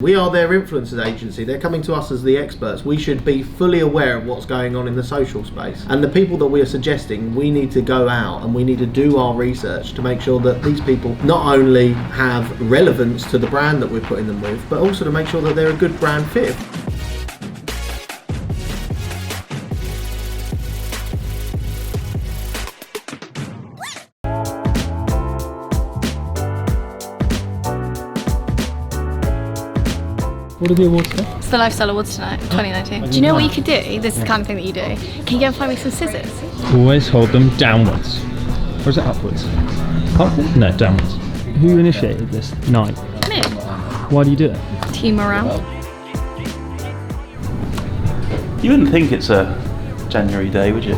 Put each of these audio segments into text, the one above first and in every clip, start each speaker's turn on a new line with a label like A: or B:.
A: We are their influencers agency. They're coming to us as the experts. We should be fully aware of what's going on in the social space. And the people that we are suggesting, we need to go out and we need to do our research to make sure that these people not only have relevance to the brand that we're putting them with, but also to make sure that they're a good brand fit.
B: What are the awards today?
C: It's the Lifestyle Awards tonight, 2019. Do you know what you could do? This is the kind of thing that you do. Can you go and find me some scissors?
B: Always hold them downwards. Or is it upwards? Upwards? No, downwards. Who initiated this night?
C: Me.
B: Why do you do it?
C: Team morale.
D: You wouldn't think it's a January day, would you?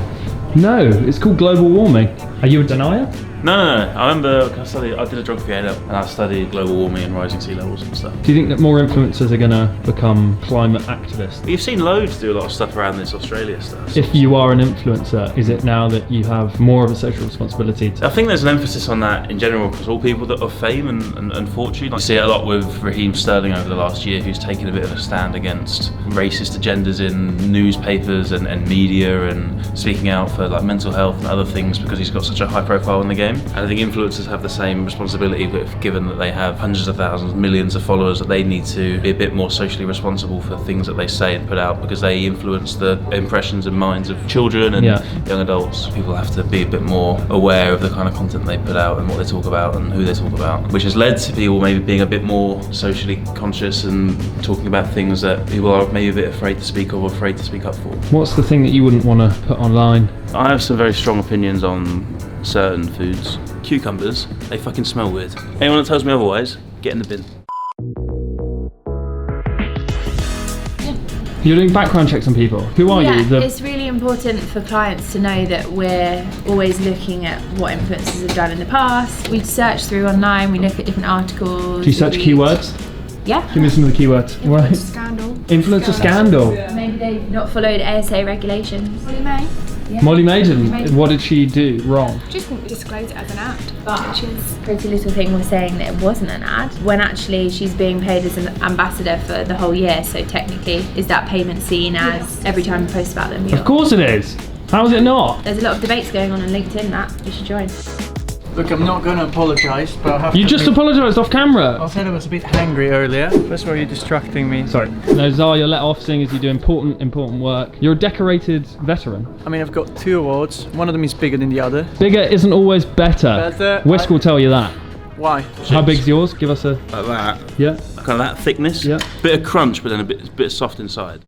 B: No, it's called global warming. Are you a denier?
D: No. I remember I did a geography A level and I studied global warming and rising sea levels and stuff.
B: Do you think that more influencers are going to become climate activists?
D: You've seen loads do a lot of stuff around this Australia stuff.
B: If you are an influencer, is it now that you have more of a social responsibility?
D: I think there's an emphasis on that in general because all people that of fame and fortune. I see it a lot with Raheem Sterling over the last year, who's taken a bit of a stand against racist agendas in newspapers and media and speaking out for like mental health and other things because he's got such a high profile in the game. And I think influencers have the same responsibility, but given that they have hundreds of thousands, millions of followers, that they need to be a bit more socially responsible for things that they say and put out because they influence the impressions and minds of children and young adults. People have to be a bit more aware of the kind of content they put out and what they talk about and who they talk about, which has led to people maybe being a bit more socially conscious and talking about things that people are maybe a bit afraid to speak of or afraid to speak up for.
B: What's the thing that you wouldn't want to put online?
D: I have some very strong opinions on certain foods. Cucumbers, they fucking smell weird. Anyone that tells me otherwise, get in the bin.
B: You're doing background checks on people. Who are you?
E: It's really important for clients to know that we're always looking at what influencers have done in the past. We search through online, we look at different articles.
B: Do you search keywords?
E: Yeah.
B: Give me some of the keywords.
C: Influencer scandal.
B: Influencer scandal.
E: Maybe they've not followed ASA regulations.
C: Molly May.
E: Yeah.
B: Molly Maiden. What did she do wrong?
C: Just wouldn't disclose it as an ad.
E: But Pretty Little Thing was saying that it wasn't an ad, when actually she's being paid as an ambassador for the whole year, so technically is that payment seen as every time you post about them?
B: Of course it is. How is it not?
E: There's a lot of debates going on LinkedIn that you should join.
F: Look, I'm not going to apologise, but I have
B: You
F: to
B: just
F: admit,
B: apologised off camera.
F: I said I was a bit hangry earlier. First of all, you're distracting me.
B: Sorry. No, Zara, you're let off seeing as you do important work. You're a decorated veteran.
F: I mean, I've got 2 awards. One of them is bigger than the other.
B: Bigger isn't always better. Whisk will tell you that.
F: Why?
B: How big's yours? Give us a...
D: Like that.
B: Yeah.
D: Kind of that thickness.
B: Yeah.
D: Bit of crunch, but then a bit soft inside.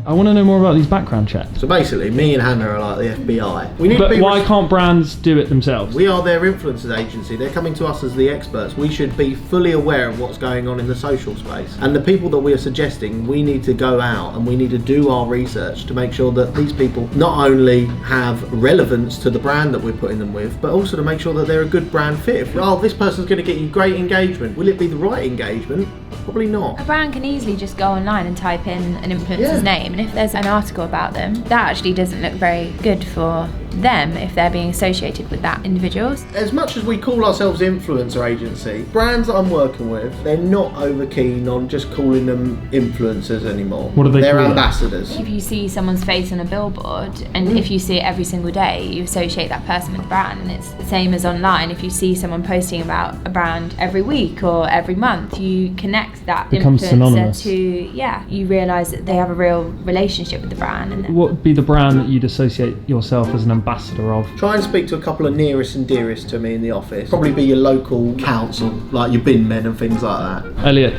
B: I want to know more about these background checks.
A: So basically, me and Hannah are like the FBI. We need
B: But
A: to be
B: why can't brands do it themselves?
A: We are their influencers agency. They're coming to us as the experts. We should be fully aware of what's going on in the social space. And the people that we are suggesting, we need to go out and we need to do our research to make sure that these people not only have relevance to the brand that we're putting them with, but also to make sure that they're a good brand fit. Oh, this person's going to get you great engagement. Will it be the right engagement? Probably not.
E: A brand can easily just go online and type in an influencer's name, and if there's an article about them, that actually doesn't look very good for them if they're being associated with that individuals.
A: As much as we call ourselves influencer agency, brands that I'm working with, they're not over keen on just calling them influencers anymore.
B: What do they
A: They're
B: call them?
A: ambassadors.
E: If you see someone's face on a billboard, and if you see it every single day, you associate that person with the brand. And it's the same as online. If you see someone posting about a brand every week or every month, you connect that
B: Becomes
E: influencer
B: synonymous.
E: to, you realise that they have a real relationship with the brand. And
B: What would be the brand that you'd associate yourself as an ambassador of?
A: Try and speak to a couple of nearest and dearest to me in the office. Probably be your local council, like your bin men and things like that.
B: Elliot,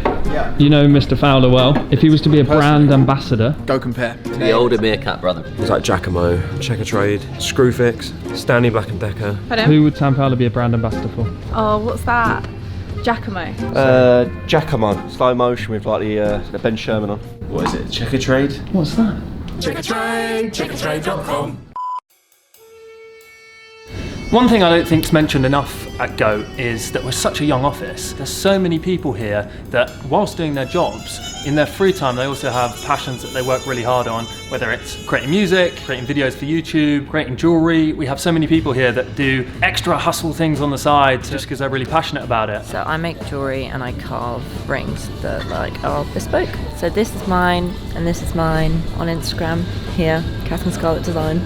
B: you know Mr. Fowler well. If he was to be a brand ambassador,
F: Go compare.
G: The older Meerkat brother.
H: It's like Giacomo, Checkatrade, Screwfix, Stanley Black & Decker.
B: who would Sam Fowler be a brand ambassador for?
C: Oh, what's that? Giacomo.
H: Giacomo, slow motion with like the Ben Sherman on.
D: What is it? Checkatrade?
B: What's that?
I: Checkatrade.com.
B: One thing I don't think's mentioned enough at Goat is that we're such a young office. There's so many people here that whilst doing their jobs, in their free time they also have passions that they work really hard on, whether it's creating music, creating videos for YouTube, creating jewellery. We have so many people here that do extra hustle things on the side just because they're really passionate about it.
G: So I make jewellery and I carve rings that are bespoke. So this is mine and this is mine on Instagram here, Catherine Scarlett Design.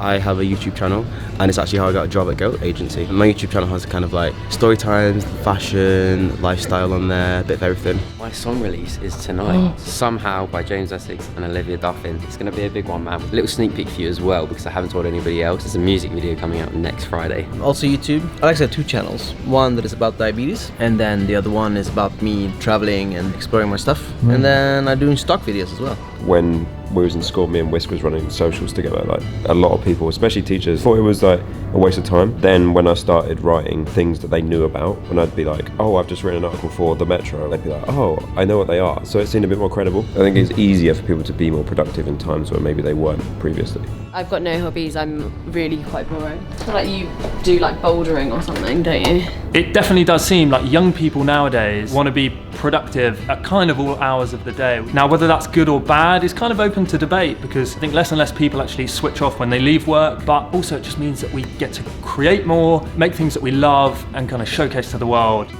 I: I have a YouTube channel and it's actually how I got a job at Goat Agency. My YouTube channel has kind of like story times, fashion, lifestyle on there, a bit of everything.
J: My song release is tonight, Somehow by James Essex and Olivia Duffin. It's going to be a big one, man. A little sneak peek for you as well because I haven't told anybody else. There's a music video coming out next Friday.
K: Also YouTube. I actually have 2 channels. One that is about diabetes and then the other one is about me traveling and exploring my stuff. And then I'm doing stock videos as well.
L: When we was in school, me and Whisk was running socials together. Like a lot of people, especially teachers, thought it was like a waste of time. Then when I started writing things that they knew about, when I'd be like, oh, I've just written an article for the Metro, they'd be like, oh, I know what they are. So it seemed a bit more credible. I think it's easier for people to be more productive in times where maybe they weren't previously.
M: I've got no hobbies. I'm really quite boring. I feel like you do like bouldering or something, don't you?
B: It definitely does seem like young people nowadays want to be productive at kind of all hours of the day. Now, whether that's good or bad is kind of open to debate because I think less and less people actually switch off when they leave work, but also it just means that we get to create more, make things that we love and kind of showcase to the world.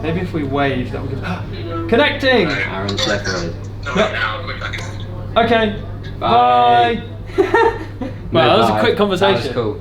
B: Maybe if we wave, that would get... Connecting!
J: Aaron Sheffield.
B: Okay. Bye. Well, that was a quick conversation.
J: That was cool.